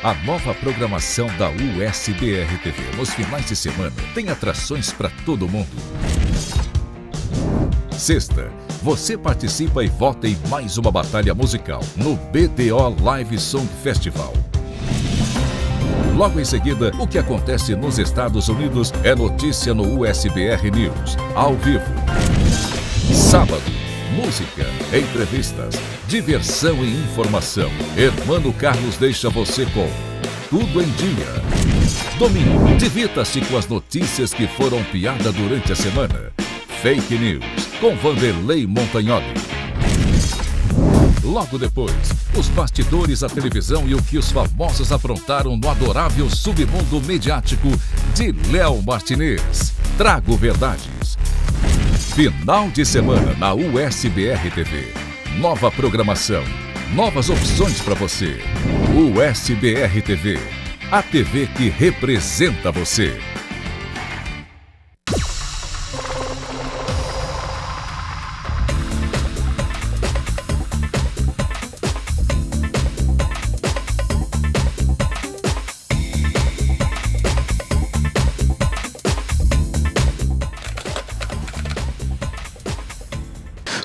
A nova programação da USBR TV nos finais de semana tem atrações para todo mundo. Sexta, você participa e vota em mais uma batalha musical no BDO Live Song Festival. Logo em seguida, o que acontece nos Estados Unidos é notícia no USBR News, ao vivo. Sábado, música, entrevistas, diversão e informação. Hermano Carlos deixa você com Tudo em Dia. Domingo, divirta-se com as notícias que foram piada durante a semana. Fake News, com Vanderlei Montagnoli. Logo depois, os bastidores da televisão e o que os famosos aprontaram no adorável submundo mediático de Léo Martinez. Trago Verdades. Final de semana na USBR TV. Nova programação, novas opções para você. USBR TV, a TV que representa você.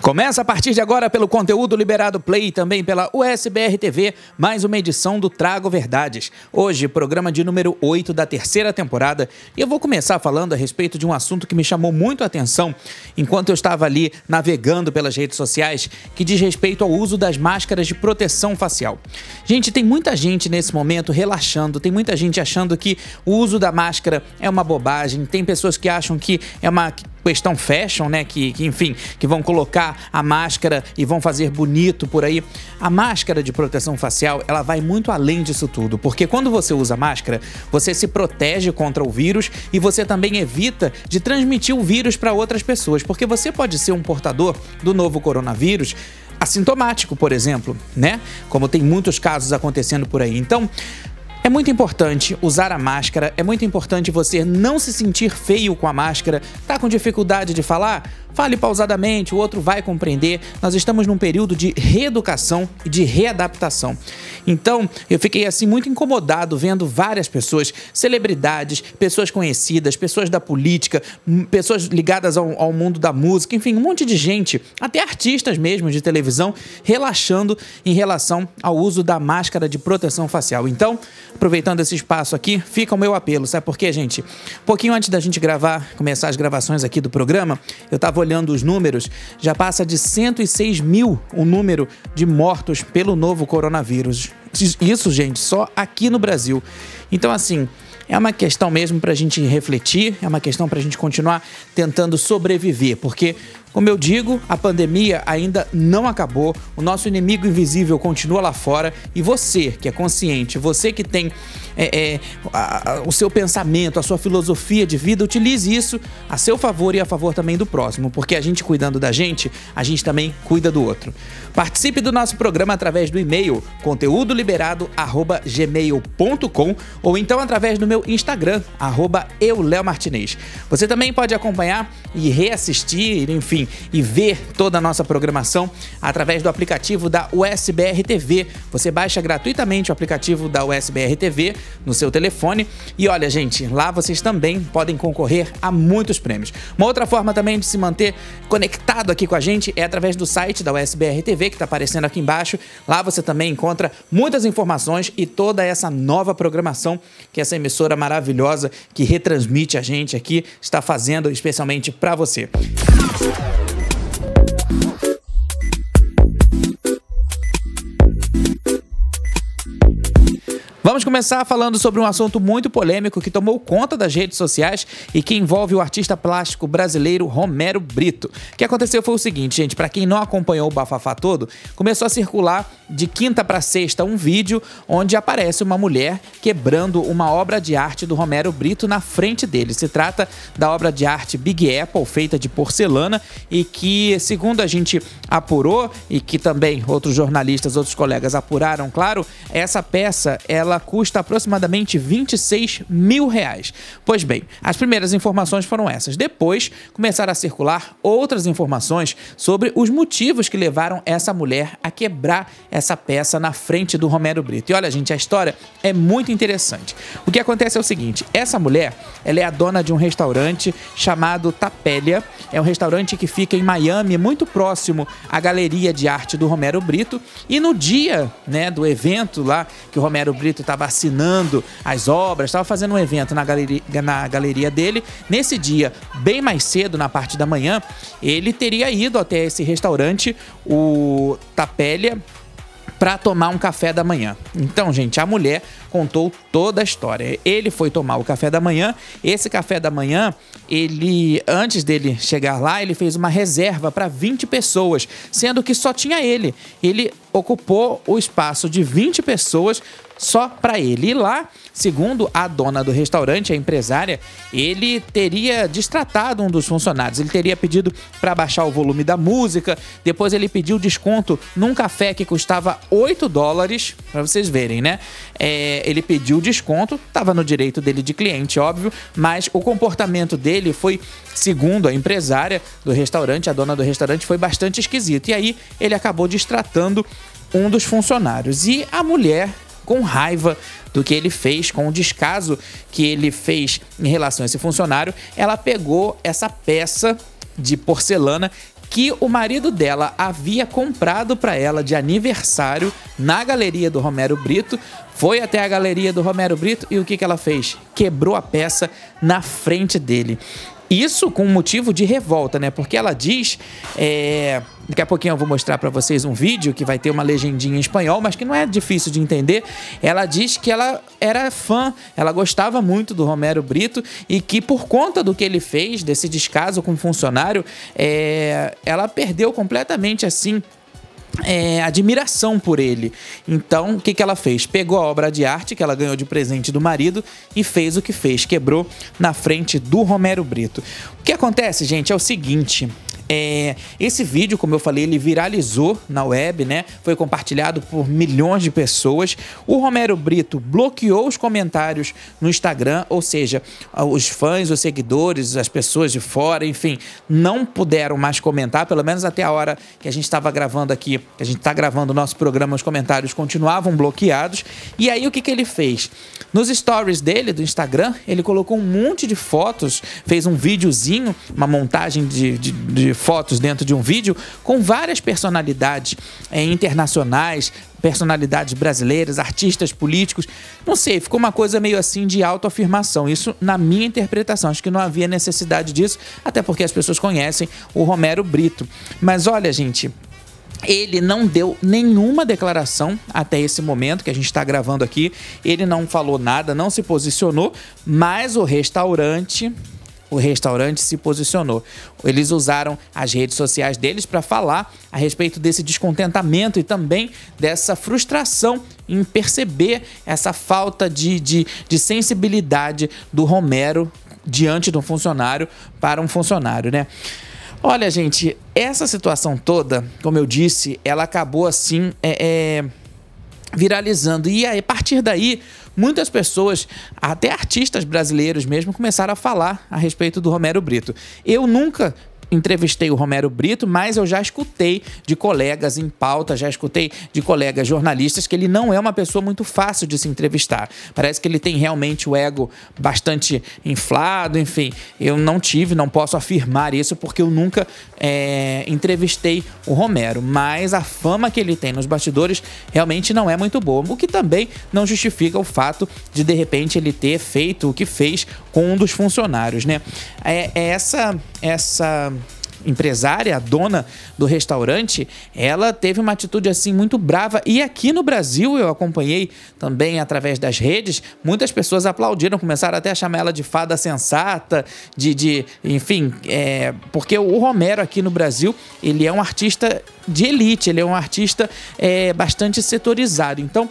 Começa a partir de agora pelo conteúdo liberado Play e também pela USBR TV, mais uma edição do Trago Verdades. Hoje, programa de número 8 da terceira temporada, e eu vou começar falando a respeito de um assunto que me chamou muito a atenção enquanto eu estava ali navegando pelas redes sociais, que diz respeito ao uso das máscaras de proteção facial. Gente, tem muita gente nesse momento relaxando, tem muita gente achando que o uso da máscara é uma bobagem, tem pessoas que acham que é uma questão fashion, né, que vão colocar a máscara e vão fazer bonito por aí. A máscara de proteção facial, ela vai muito além disso tudo, porque quando você usa máscara, você se protege contra o vírus e você também evita de transmitir o vírus para outras pessoas, porque você pode ser um portador do novo coronavírus assintomático, por exemplo, né? Como tem muitos casos acontecendo por aí. Então, é muito importante usar a máscara, é muito importante você não se sentir feio com a máscara. Tá com dificuldade de falar? Fale pausadamente, o outro vai compreender. Nós estamos num período de reeducação e de readaptação. Então, eu fiquei assim muito incomodado vendo várias pessoas, celebridades, pessoas conhecidas, pessoas da política, pessoas ligadas ao mundo da música, enfim, um monte de gente, até artistas mesmo de televisão, relaxando em relação ao uso da máscara de proteção facial. Então, aproveitando esse espaço aqui, fica o meu apelo, sabe por quê, gente? Um pouquinho antes da gente começar as gravações aqui do programa, eu estava olhando os números, já passa de 106 mil o número de mortos pelo novo coronavírus. Isso, gente, só aqui no Brasil. Então, assim, é uma questão mesmo para a gente refletir, é uma questão para a gente continuar tentando sobreviver, porque, como eu digo, a pandemia ainda não acabou, o nosso inimigo invisível continua lá fora e você que é consciente, você que tem o seu pensamento, a sua filosofia de vida, utilize isso a seu favor e a favor também do próximo, porque a gente cuidando da gente, a gente também cuida do outro. Participe do nosso programa através do e-mail conteudoliberado@gmail.com ou então através do meu Instagram, @euleomartinez. Você também pode acompanhar e reassistir, enfim, e ver toda a nossa programação através do aplicativo da USBR TV. Você baixa gratuitamente o aplicativo da USBR TV no seu telefone e olha, gente, lá vocês também podem concorrer a muitos prêmios. Uma outra forma também de se manter conectado aqui com a gente é através do site da USBR TV, que está aparecendo aqui embaixo. Lá você também encontra muitas informações e toda essa nova programação que essa emissora maravilhosa que retransmite a gente aqui está fazendo especialmente para você. Vamos começar falando sobre um assunto muito polêmico que tomou conta das redes sociais e que envolve o artista plástico brasileiro Romero Britto. O que aconteceu foi o seguinte, gente, para quem não acompanhou o bafafá todo, começou a circular de quinta para sexta um vídeo onde aparece uma mulher quebrando uma obra de arte do Romero Britto na frente dele. Se trata da obra de arte Big Apple, feita de porcelana e que, segundo a gente apurou e que também outros jornalistas, outros colegas apuraram, claro, essa peça, ela ela custa aproximadamente R$26 mil. Pois bem, as primeiras informações foram essas. Depois começaram a circular outras informações sobre os motivos que levaram essa mulher a quebrar essa peça na frente do Romero Britto. E olha, gente, a história é muito interessante. O que acontece é o seguinte: essa mulher, ela é a dona de um restaurante chamado Tapélia. É um restaurante que fica em Miami, muito próximo à Galeria de Arte do Romero Britto. E no dia, né, do evento lá, que o Romero Britto estava assinando as obras, estava fazendo um evento na galeria dele, nesse dia, bem mais cedo, na parte da manhã, ele teria ido até esse restaurante, o Tapélia, para tomar um café da manhã. Então, gente, a mulher contou toda a história. Ele foi tomar o café da manhã. Esse café da manhã, antes dele chegar lá, ele fez uma reserva para 20 pessoas, sendo que só tinha ele. Ele ocupou o espaço de 20 pessoas só para ele. E lá, segundo a dona do restaurante, a empresária, ele teria destratado um dos funcionários. Ele teria pedido para baixar o volume da música. Depois ele pediu desconto num café que custava $8, para vocês verem, né? Ele pediu desconto, estava no direito dele de cliente, óbvio, mas o comportamento dele foi, segundo a empresária do restaurante, a dona do restaurante, foi bastante esquisito. E aí ele acabou destratando um dos funcionários. E a mulher, com raiva do que ele fez, com o descaso que ele fez em relação a esse funcionário, ela pegou essa peça de porcelana que o marido dela havia comprado para ela de aniversário na galeria do Romero Britto. Foi até a galeria do Romero Britto e o que ela fez? Quebrou a peça na frente dele. Isso com motivo de revolta, né? Porque ela diz... Daqui a pouquinho eu vou mostrar para vocês um vídeo que vai ter uma legendinha em espanhol, mas que não é difícil de entender. Ela diz que ela era fã, ela gostava muito do Romero Britto e que por conta do que ele fez, desse descaso com o funcionário, ela perdeu completamente, assim, admiração por ele. Então, o que ela fez? Pegou a obra de arte que ela ganhou de presente do marido e fez o que fez, quebrou na frente do Romero Britto. O que acontece, gente, é o seguinte... esse vídeo, como eu falei, ele viralizou na web, né? Foi compartilhado por milhões de pessoas. O Romero Britto bloqueou os comentários no Instagram, ou seja, os fãs, os seguidores, as pessoas de fora, enfim, não puderam mais comentar, pelo menos até a hora que a gente estava gravando aqui, que a gente está gravando o nosso programa, os comentários continuavam bloqueados. E aí o que ele fez? Nos stories dele, do Instagram, ele colocou um monte de fotos, fez um videozinho, uma montagem de fotos dentro de um vídeo com várias personalidades internacionais, personalidades brasileiras, artistas políticos. Não sei, ficou uma coisa meio assim de autoafirmação. Isso na minha interpretação. Acho que não havia necessidade disso, até porque as pessoas conhecem o Romero Britto. Mas olha, gente... ele não deu nenhuma declaração até esse momento que a gente está gravando aqui. Ele não falou nada, não se posicionou, mas o restaurante se posicionou. Eles usaram as redes sociais deles para falar a respeito desse descontentamento e também dessa frustração em perceber essa falta de sensibilidade do Romero diante de um funcionário para um funcionário, né? Olha, gente, essa situação toda, como eu disse, ela acabou assim viralizando. E aí, a partir daí, muitas pessoas, até artistas brasileiros mesmo, começaram a falar a respeito do Romero Britto. Eu nunca entrevistei o Romero Britto, mas eu já escutei de colegas em pauta, já escutei de colegas jornalistas que ele não é uma pessoa muito fácil de se entrevistar. Parece que ele tem realmente o ego bastante inflado, enfim. Eu não posso afirmar isso porque eu nunca entrevistei o Romero, mas a fama que ele tem nos bastidores realmente não é muito boa, o que também não justifica o fato de repente, ele ter feito o que fez com um dos funcionários, né? Essa empresária, a dona do restaurante, ela teve uma atitude assim muito brava. E aqui no Brasil, eu acompanhei também através das redes, muitas pessoas aplaudiram, começaram até a chamar ela de fada sensata, enfim, porque o Romero aqui no Brasil, ele é um artista de elite, ele é um artista bastante setorizado. Então,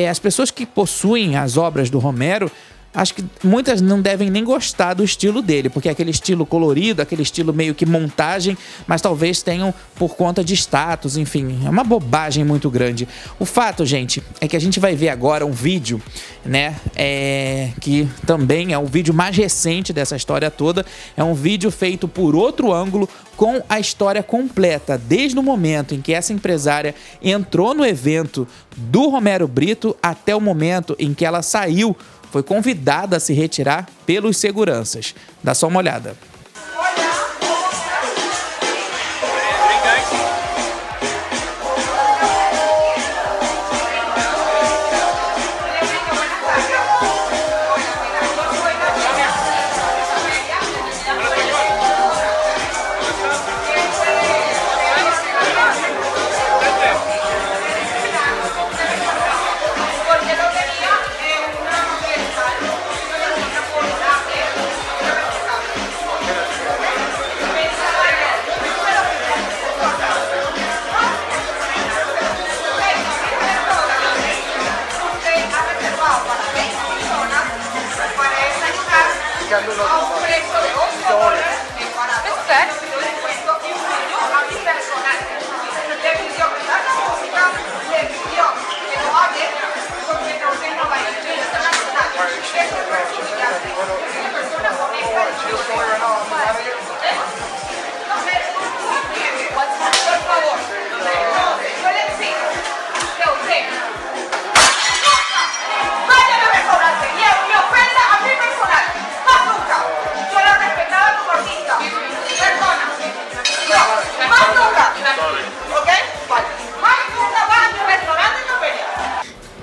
as pessoas que possuem as obras do Romero acho que muitas não devem nem gostar do estilo dele, porque é aquele estilo colorido, aquele estilo meio que montagem, mas talvez tenham por conta de status, enfim, é uma bobagem muito grande. O fato, gente, é que a gente vai ver agora um vídeo, né, que também é o vídeo mais recente dessa história toda, é um vídeo feito por outro ângulo, com a história completa, desde o momento em que essa empresária entrou no evento do Romero Britto até o momento em que ela saiu, foi convidada a se retirar pelos seguranças. Dá só uma olhada.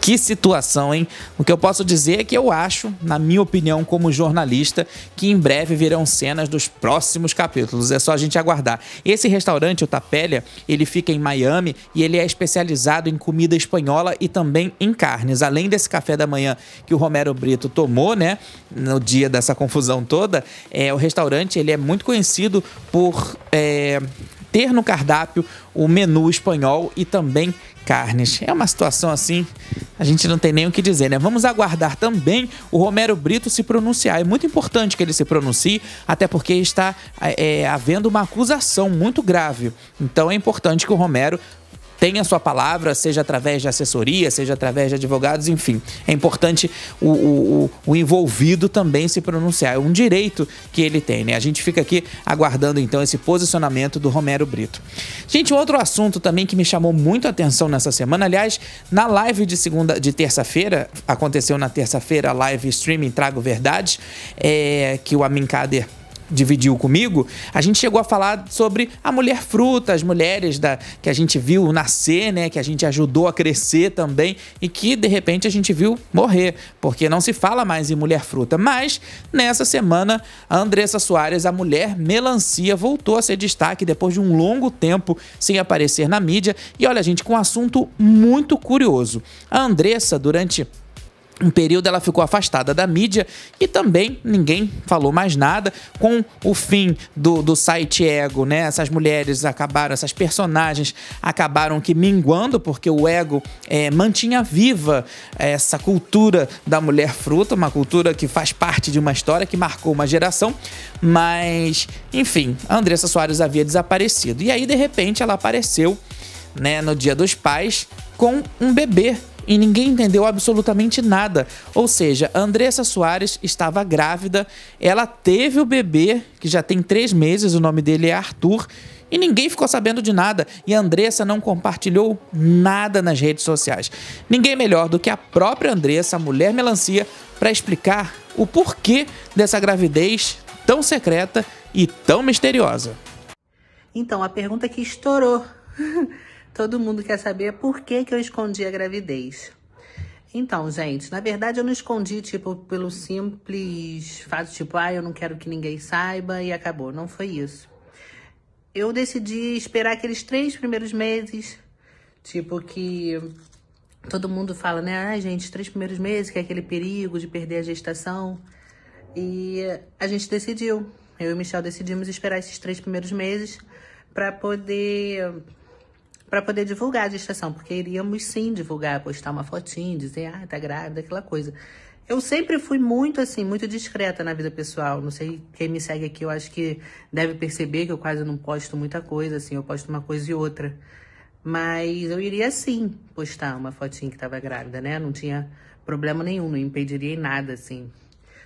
Que situação, hein? O que eu posso dizer é que eu acho, na minha opinião como jornalista, que em breve virão cenas dos próximos capítulos. É só a gente aguardar. Esse restaurante, o Tapélia, ele fica em Miami e ele é especializado em comida espanhola e também em carnes. Além desse café da manhã que o Romero Britto tomou, né, no dia dessa confusão toda, o restaurante ele é muito conhecido por ter no cardápio o menu espanhol e também carnes. É uma situação assim, a gente não tem nem o que dizer, né? Vamos aguardar também o Romero Britto se pronunciar. É muito importante que ele se pronuncie, até porque está havendo uma acusação muito grave. Então é importante que o Romero tenha sua palavra, seja através de assessoria, seja através de advogados, enfim. É importante o envolvido também se pronunciar. É um direito que ele tem, né? A gente fica aqui aguardando, então, esse posicionamento do Romero Britto. Gente, outro assunto também que me chamou muito a atenção nessa semana, aliás, na live de terça-feira, aconteceu na terça-feira a live streaming Trago Verdades, que o Amin Kader dividiu comigo, a gente chegou a falar sobre a mulher fruta, as mulheres que a gente viu nascer, né, que a gente ajudou a crescer também e que de repente a gente viu morrer, porque não se fala mais em mulher fruta. Mas nessa semana a Andressa Soares, a mulher melancia, voltou a ser destaque depois de um longo tempo sem aparecer na mídia. E olha, gente, com um assunto muito curioso. A Andressa, durante um período ela ficou afastada da mídia e também ninguém falou mais nada. Com o fim do site Ego, né? Essas mulheres acabaram, essas personagens acabaram que minguando, porque o Ego mantinha viva essa cultura da mulher fruta, uma cultura que faz parte de uma história que marcou uma geração. Mas, enfim, a Andressa Soares havia desaparecido. E aí, de repente, ela apareceu, né, no Dia dos Pais com um bebê. E ninguém entendeu absolutamente nada. Ou seja, a Andressa Soares estava grávida, ela teve o bebê, que já tem 3 meses, o nome dele é Arthur, e ninguém ficou sabendo de nada. E a Andressa não compartilhou nada nas redes sociais. Ninguém melhor do que a própria Andressa, a mulher melancia, para explicar o porquê dessa gravidez tão secreta e tão misteriosa. Então, a pergunta que estourou... Todo mundo quer saber por que eu escondi a gravidez. Então, gente, na verdade eu não escondi, tipo, pelo simples fato, tipo, eu não quero que ninguém saiba e acabou. Não foi isso. Eu decidi esperar aqueles 3 primeiros meses, tipo, que todo mundo fala, né? Gente, 3 primeiros meses, que é aquele perigo de perder a gestação. E a gente decidiu, eu e o Michel decidimos esperar esses 3 primeiros meses para poder divulgar a gestação, porque iríamos sim divulgar, postar uma fotinha, dizer, tá grávida, aquela coisa. Eu sempre fui muito, assim, muito discreta na vida pessoal. Não sei quem me segue aqui, eu acho que deve perceber que eu quase não posto muita coisa, assim. Eu posto uma coisa e outra. Mas eu iria, sim, postar uma fotinha que tava grávida, né? Não tinha problema nenhum, não impediria em nada, assim.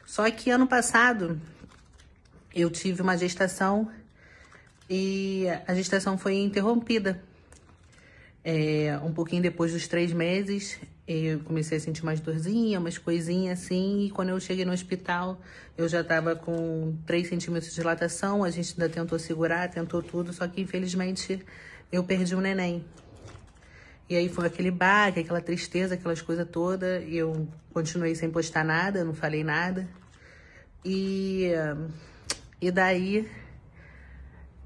Só que ano passado, eu tive uma gestação e a gestação foi interrompida. Um pouquinho depois dos 3 meses, eu comecei a sentir umas dorzinhas, umas coisinhas assim, e quando eu cheguei no hospital, eu já estava com 3 centímetros de dilatação, a gente ainda tentou segurar, tentou tudo, só que infelizmente eu perdi um neném. E aí foi aquele baque, aquela tristeza, aquelas coisas todas, e eu continuei sem postar nada, não falei nada. E daí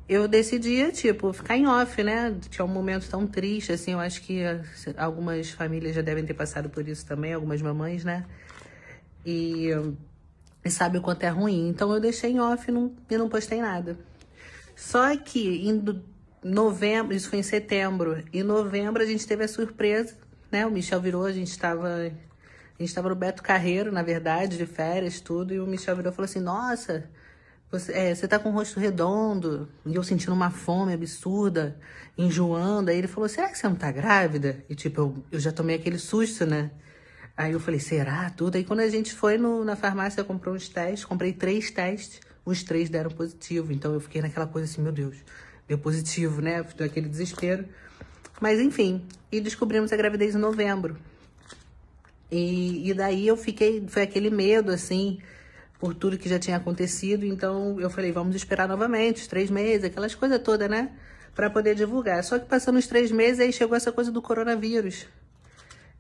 eu decidi, tipo, ficar em off, né? Tinha um momento tão triste, assim, eu acho que algumas famílias já devem ter passado por isso também, algumas mamães, né? E sabe o quanto é ruim. Então eu deixei em off e não postei nada. Só que em novembro, isso foi em setembro, em novembro a gente teve a surpresa, né? O Michel virou, a gente tava no Beto Carreiro, na verdade, de férias, tudo, e o Michel virou e falou assim, nossa... Você tá com o rosto redondo, e eu sentindo uma fome absurda, enjoando. Aí ele falou, será que você não tá grávida? E tipo, eu já tomei aquele susto, né? Aí eu falei, será? Tudo. Aí quando a gente foi na farmácia, comprou uns testes, comprei 3 testes, os 3 deram positivo. Então eu fiquei naquela coisa assim, meu Deus, deu positivo, né? Aquele desespero. Mas enfim, e descobrimos a gravidez em novembro. E daí eu fiquei, foi aquele medo, assim... por tudo que já tinha acontecido, então eu falei, vamos esperar novamente, os 3 meses, aquelas coisas todas, né? Pra poder divulgar. Só que passando os 3 meses, aí chegou essa coisa do coronavírus.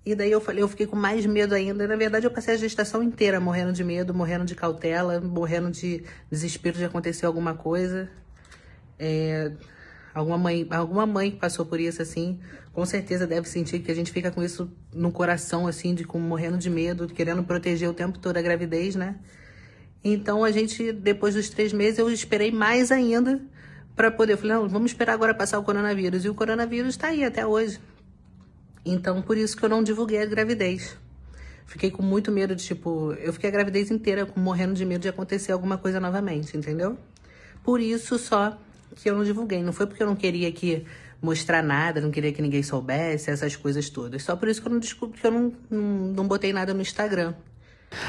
E daí eu falei, eu fiquei com mais medo ainda. Na verdade, eu passei a gestação inteira morrendo de medo, morrendo de cautela, morrendo de desespero de acontecer alguma coisa. Alguma mãe que passou por isso, assim, com certeza deve sentir que a gente fica com isso no coração, assim, morrendo de medo, querendo proteger o tempo todo a gravidez, né? Então, a gente, depois dos 3 meses, eu esperei mais ainda para poder... Eu falei, não, vamos esperar agora passar o coronavírus. E o coronavírus tá aí até hoje. Então, por isso que eu não divulguei a gravidez. Fiquei com muito medo de, tipo... Eu fiquei a gravidez inteira morrendo de medo de acontecer alguma coisa novamente, entendeu? Por isso só que eu não divulguei. Não foi porque eu não queria mostrar nada, não queria que ninguém soubesse, essas coisas todas. Só por isso que eu não descobri, que eu não botei nada no Instagram.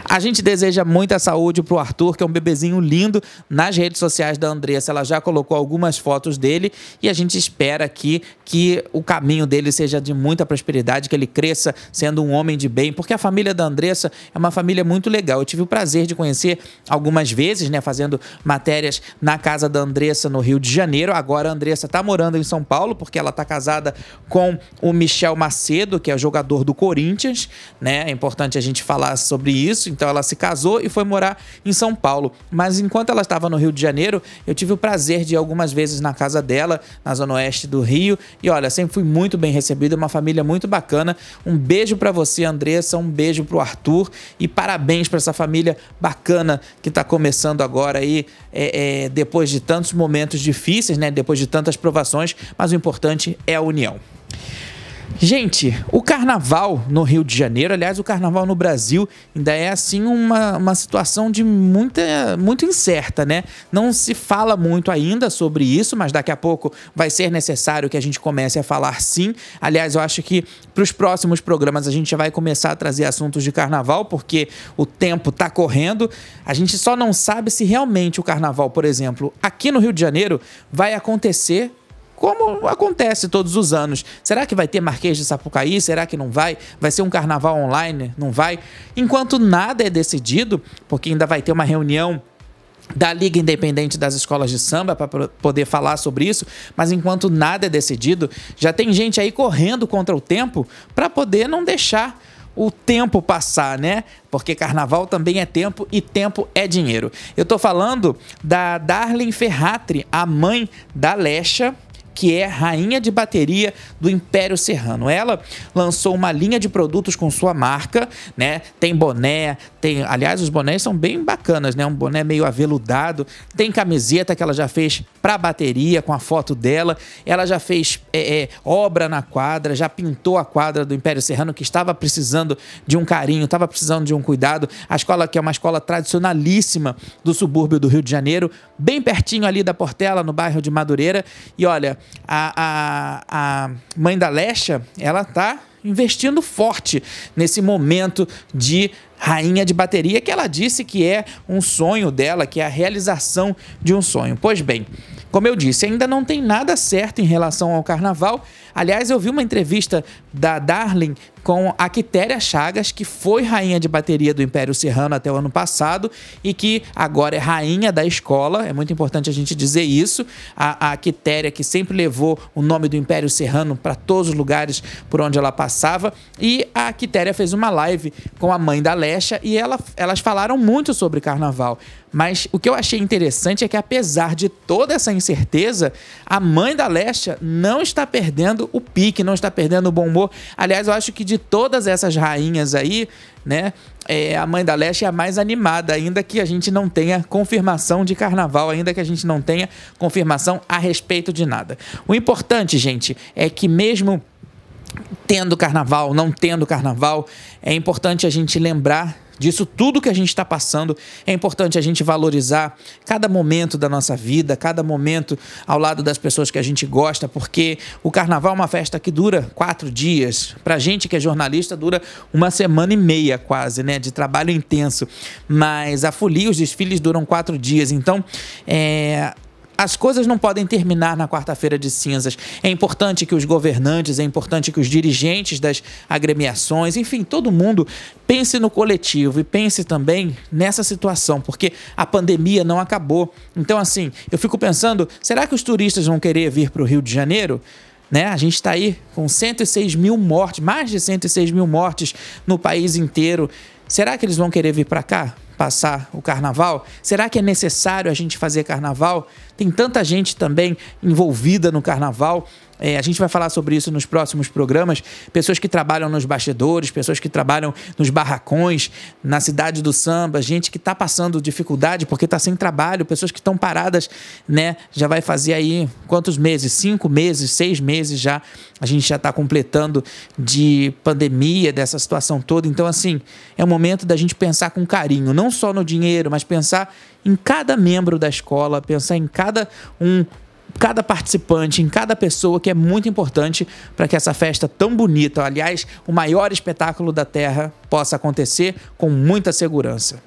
A gente deseja muita saúde pro Arthur, que é um bebezinho lindo. Nas redes sociais da Andressa, ela já colocou algumas fotos dele e a gente espera aqui que o caminho dele seja de muita prosperidade, que ele cresça sendo um homem de bem, porque a família da Andressa é uma família muito legal. Eu tive o prazer de conhecer algumas vezes, né, fazendo matérias na casa da Andressa no Rio de Janeiro. Agora a Andressa tá morando em São Paulo, porque ela tá casada com o Michel Macedo, que é jogador do Corinthians, né? É importante a gente falar sobre isso. Então ela se casou e foi morar em São Paulo. Mas enquanto ela estava no Rio de Janeiro, eu tive o prazer de ir algumas vezes na casa dela, na zona oeste do Rio. E olha, sempre fui muito bem recebido, uma família muito bacana. Um beijo pra você, Andressa, um beijo pro Arthur e parabéns pra essa família bacana que tá começando agora aí, depois de tantos momentos difíceis, né? Depois de tantas provações, mas o importante é a união. Gente, o carnaval no Rio de Janeiro, aliás, o carnaval no Brasil ainda é assim uma situação de muito incerta, né? Não se fala muito ainda sobre isso, mas daqui a pouco vai ser necessário que a gente comece a falar sim. Aliás, eu acho que para os próximos programas a gente já vai começar a trazer assuntos de carnaval, porque o tempo está correndo. A gente só não sabe se realmente o carnaval, por exemplo, aqui no Rio de Janeiro vai acontecer como acontece todos os anos. Será que vai ter Marquês de Sapucaí? Será que não vai? Vai ser um carnaval online? Não vai? Enquanto nada é decidido, porque ainda vai ter uma reunião da Liga Independente das Escolas de Samba para poder falar sobre isso, mas enquanto nada é decidido, já tem gente aí correndo contra o tempo para poder não deixar o tempo passar, né? Porque carnaval também é tempo e tempo é dinheiro. Eu tô falando da Darlene Ferratri, a mãe da Lecha, que é rainha de bateria do Império Serrano. Ela lançou uma linha de produtos com sua marca, né? Tem boné, aliás, os bonés são bem bacanas, né? Um boné meio aveludado, tem camiseta que ela já fez para bateria com a foto dela. Ela já fez obra na quadra, já pintou a quadra do Império Serrano, que estava precisando de um carinho, estava precisando de um cuidado. A escola, que é uma escola tradicionalíssima do subúrbio do Rio de Janeiro, bem pertinho ali da Portela, no bairro de Madureira. E olha, a mãe da Lesha, ela tá investindo forte nesse momento de rainha de bateria, que ela disse que é um sonho dela, que é a realização de um sonho. Pois bem, como eu disse, ainda não tem nada certo em relação ao carnaval. Aliás, eu vi uma entrevista da Darling com a Quitéria Chagas, que foi rainha de bateria do Império Serrano até o ano passado e que agora é rainha da escola. É muito importante a gente dizer isso. A Quitéria, que sempre levou o nome do Império Serrano para todos os lugares por onde ela passava. E a Quitéria fez uma live com a mãe da Lesha e elas falaram muito sobre carnaval. Mas o que eu achei interessante é que, apesar de toda essa incerteza, a mãe da Lesha não está perdendo o pique, não está perdendo o bom humor. Aliás, eu acho que de todas essas rainhas aí, né, a mãe da Lesha é a mais animada, ainda que a gente não tenha confirmação de carnaval, ainda que a gente não tenha confirmação a respeito de nada. O importante, gente, é que mesmo tendo carnaval, não tendo carnaval, é importante a gente lembrar disso tudo que a gente está passando. É importante a gente valorizar cada momento da nossa vida, cada momento ao lado das pessoas que a gente gosta, porque o carnaval é uma festa que dura 4 dias. Pra gente que é jornalista, dura 1 semana e meia quase, né, de trabalho intenso. Mas a folia, os desfiles duram 4 dias. Então, as coisas não podem terminar na quarta-feira de cinzas. É importante que os governantes, é importante que os dirigentes das agremiações, enfim, todo mundo pense no coletivo e pense também nessa situação, porque a pandemia não acabou. Então, assim, eu fico pensando, será que os turistas vão querer vir para o Rio de Janeiro? Né? A gente está aí com 106 mil mortes, mais de 106 mil mortes no país inteiro. Será que eles vão querer vir para cá passar o carnaval? Será que é necessário a gente fazer carnaval? Tem tanta gente também envolvida no carnaval. A gente vai falar sobre isso nos próximos programas. Pessoas que trabalham nos bastidores, pessoas que trabalham nos barracões, na cidade do samba, gente que está passando dificuldade porque está sem trabalho, pessoas que estão paradas, né? Já vai fazer aí quantos meses? 5 meses, 6 meses já. A gente já está completando de pandemia, dessa situação toda. Então, assim, é o momento da gente pensar com carinho, não só no dinheiro, mas pensar em cada membro da escola, pensar em cada participante, em cada pessoa, que é muito importante para que essa festa tão bonita, aliás, o maior espetáculo da Terra, possa acontecer com muita segurança.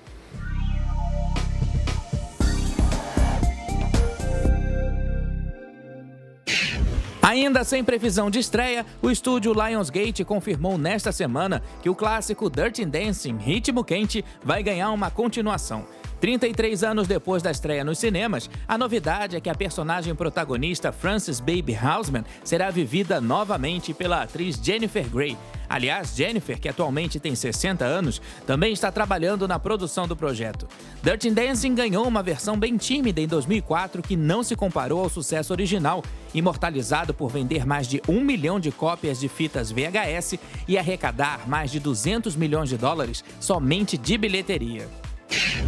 Ainda sem previsão de estreia, o estúdio Lionsgate confirmou nesta semana que o clássico Dirty Dancing, Ritmo Quente, vai ganhar uma continuação. 33 anos depois da estreia nos cinemas, a novidade é que a personagem protagonista Frances Baby Houseman será vivida novamente pela atriz Jennifer Grey. Aliás, Jennifer, que atualmente tem 60 anos, também está trabalhando na produção do projeto. Dirty Dancing ganhou uma versão bem tímida em 2004 que não se comparou ao sucesso original, imortalizado por vender mais de 1 milhão de cópias de fitas VHS e arrecadar mais de 200 milhões de dólares somente de bilheteria.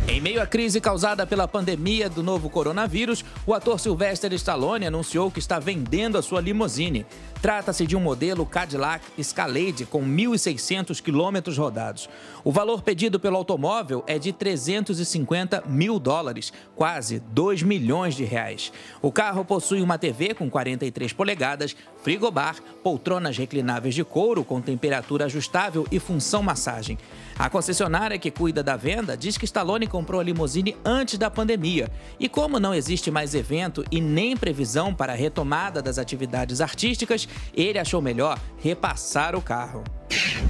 Em meio à crise causada pela pandemia do novo coronavírus, o ator Sylvester Stallone anunciou que está vendendo a sua limusine. Trata-se de um modelo Cadillac Escalade com 1.600 quilômetros rodados. O valor pedido pelo automóvel é de 350 mil dólares, quase 2 milhões de reais. O carro possui uma TV com 43 polegadas, frigobar, poltronas reclináveis de couro com temperatura ajustável e função massagem. A concessionária que cuida da venda diz que Stallone comprou a limusine antes da pandemia. E como não existe mais evento e nem previsão para a retomada das atividades artísticas, ele achou melhor repassar o carro.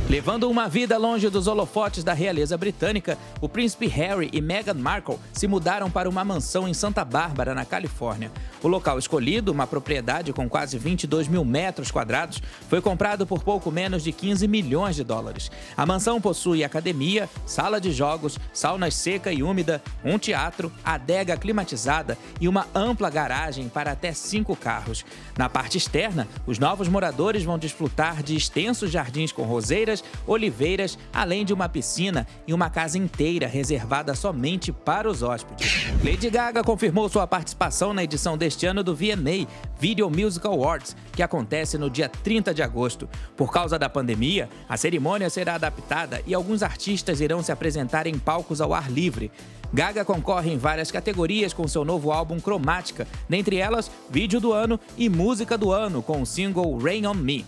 Levando uma vida longe dos holofotes da realeza britânica, o príncipe Harry e Meghan Markle se mudaram para uma mansão em Santa Bárbara, na Califórnia. O local escolhido, uma propriedade com quase 22 mil metros quadrados, foi comprado por pouco menos de 15 milhões de dólares. A mansão possui academia, sala de jogos, sauna seca e úmida, um teatro, adega climatizada e uma ampla garagem para até 5 carros. Na parte externa, os novos moradores vão desfrutar de extensos jardins com roseiras, oliveiras, além de uma piscina e uma casa inteira reservada somente para os hóspedes. Lady Gaga confirmou sua participação na edição deste ano do VMA, Video Music Awards, que acontece no dia 30 de agosto. Por causa da pandemia, a cerimônia será adaptada e alguns artistas irão se apresentar em palcos ao ar livre. Gaga concorre em várias categorias com seu novo álbum Cromática, dentre elas Vídeo do Ano e Música do Ano, com o single Rain On Me.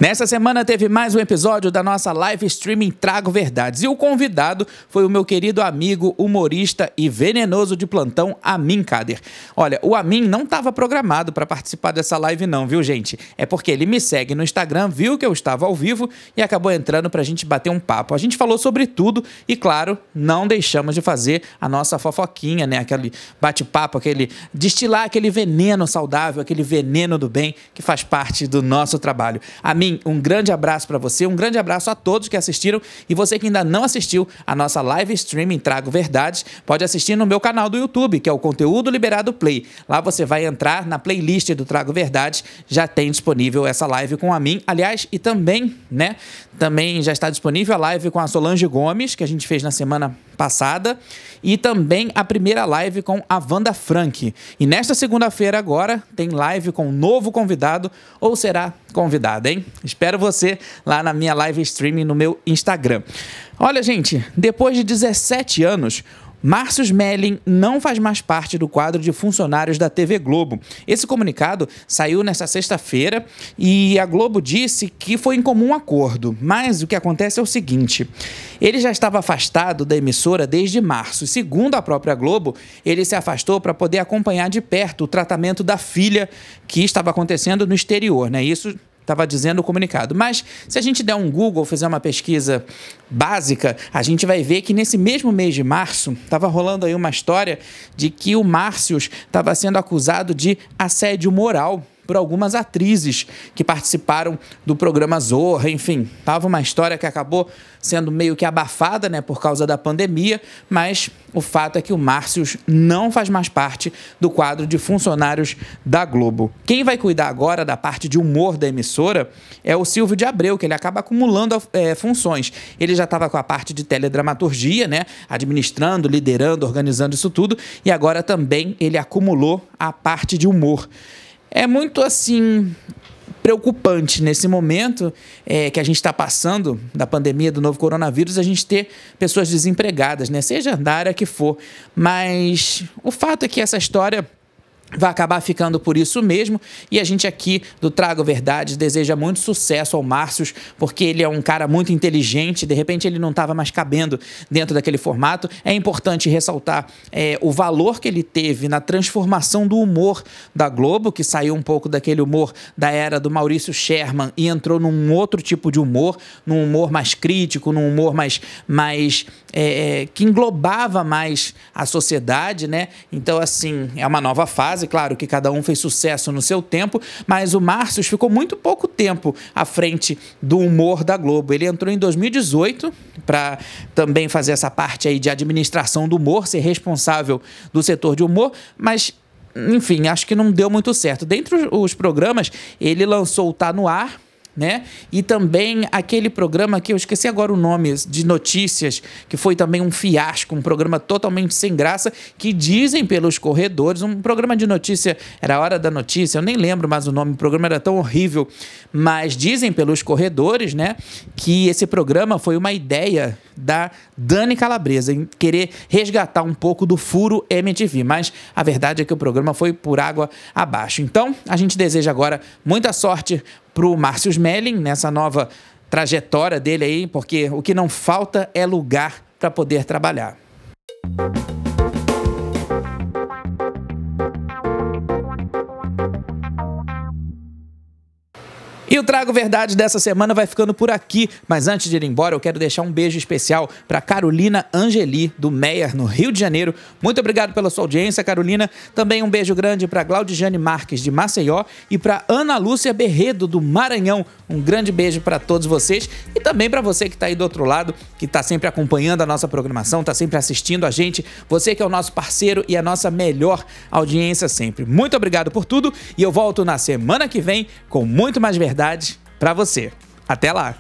Nessa semana teve mais um episódio da nossa live streaming Trago Verdades e o convidado foi o meu querido amigo, humorista e venenoso de plantão, Amin Kader. Olha, o Amin não estava programado para participar dessa live não, viu gente? É porque ele me segue no Instagram, viu que eu estava ao vivo e acabou entrando para a gente bater um papo. A gente falou sobre tudo e, claro, não deixamos de fazer a nossa fofoquinha, né? Aquele bate-papo, destilar aquele veneno saudável, aquele veneno do bem que faz parte do nosso trabalho. Amin, um grande abraço para você, um grande abraço a todos que assistiram e você que ainda não assistiu a nossa live streaming Trago Verdades, pode assistir no meu canal do YouTube, que é o Conteúdo Liberado Play. Lá você vai entrar na playlist do Trago Verdades, já tem disponível essa live com a mim, aliás, e também, né, também já está disponível a live com a Solange Gomes, que a gente fez na semana passada, e também a primeira live com a Wanda Frank. E nesta segunda-feira agora tem live com um novo convidado, ou será convidada, hein? Espero você lá na minha live streaming no meu Instagram. Olha, gente, depois de 17 anos, Márcio Smelling não faz mais parte do quadro de funcionários da TV Globo. Esse comunicado saiu nesta sexta-feira e a Globo disse que foi em comum acordo. Mas o que acontece é o seguinte: ele já estava afastado da emissora desde março. Segundo a própria Globo, ele se afastou para poder acompanhar de perto o tratamento da filha que estava acontecendo no exterior, né? Isso estava dizendo o comunicado. Mas se a gente der um Google, fizer uma pesquisa básica, a gente vai ver que nesse mesmo mês de março estava rolando aí uma história de que o Márcio estava sendo acusado de assédio moral por algumas atrizes que participaram do programa Zorra, enfim, tava uma história que acabou sendo meio que abafada, né, por causa da pandemia, mas o fato é que o Márcio não faz mais parte do quadro de funcionários da Globo. Quem vai cuidar agora da parte de humor da emissora é o Silvio de Abreu, que ele acaba acumulando funções. Ele já estava com a parte de teledramaturgia, né, administrando, liderando, organizando isso tudo, e agora também ele acumulou a parte de humor. É muito, assim, preocupante nesse momento que a gente está passando da pandemia do novo coronavírus, a gente ter pessoas desempregadas, né? Seja da área que for. Mas o fato é que essa história vai acabar ficando por isso mesmo, e a gente aqui do Trago Verdades deseja muito sucesso ao Márcio, porque ele é um cara muito inteligente, de repente ele não estava mais cabendo dentro daquele formato. É importante ressaltar o valor que ele teve na transformação do humor da Globo, que saiu um pouco daquele humor da era do Maurício Sherman e entrou num outro tipo de humor, num humor mais crítico, num humor mais que englobava mais a sociedade, né? Então, assim, é uma nova fase. Claro que cada um fez sucesso no seu tempo, mas o Márcio ficou muito pouco tempo à frente do humor da Globo. Ele entrou em 2018 para também fazer essa parte aí de administração do humor, ser responsável do setor de humor, mas, enfim, acho que não deu muito certo. Dentre os programas, ele lançou o Tá No Ar, né? E também aquele programa que eu esqueci agora o nome, de notícias, que foi também um fiasco, um programa totalmente sem graça, que dizem pelos corredores, um programa de notícia, era a Hora da Notícia, eu nem lembro mais o nome, o programa era tão horrível, mas dizem pelos corredores, né, que esse programa foi uma ideia da Dani Calabresa, em querer resgatar um pouco do furo MTV, mas a verdade é que o programa foi por água abaixo. Então, a gente deseja agora muita sorte para o Márcio Smelling nessa nova trajetória dele aí, porque o que não falta é lugar para poder trabalhar. E o Trago Verdade dessa semana vai ficando por aqui, mas antes de ir embora eu quero deixar um beijo especial para Carolina Angeli, do Meier, no Rio de Janeiro. Muito obrigado pela sua audiência, Carolina. Também um beijo grande para Glaudijane Marques, de Maceió, e para Ana Lúcia Berredo, do Maranhão. Um grande beijo para todos vocês e também para você que está aí do outro lado, que está sempre acompanhando a nossa programação, está sempre assistindo a gente. Você que é o nosso parceiro e a nossa melhor audiência sempre. Muito obrigado por tudo e eu volto na semana que vem com muito mais verdade para você. Até lá!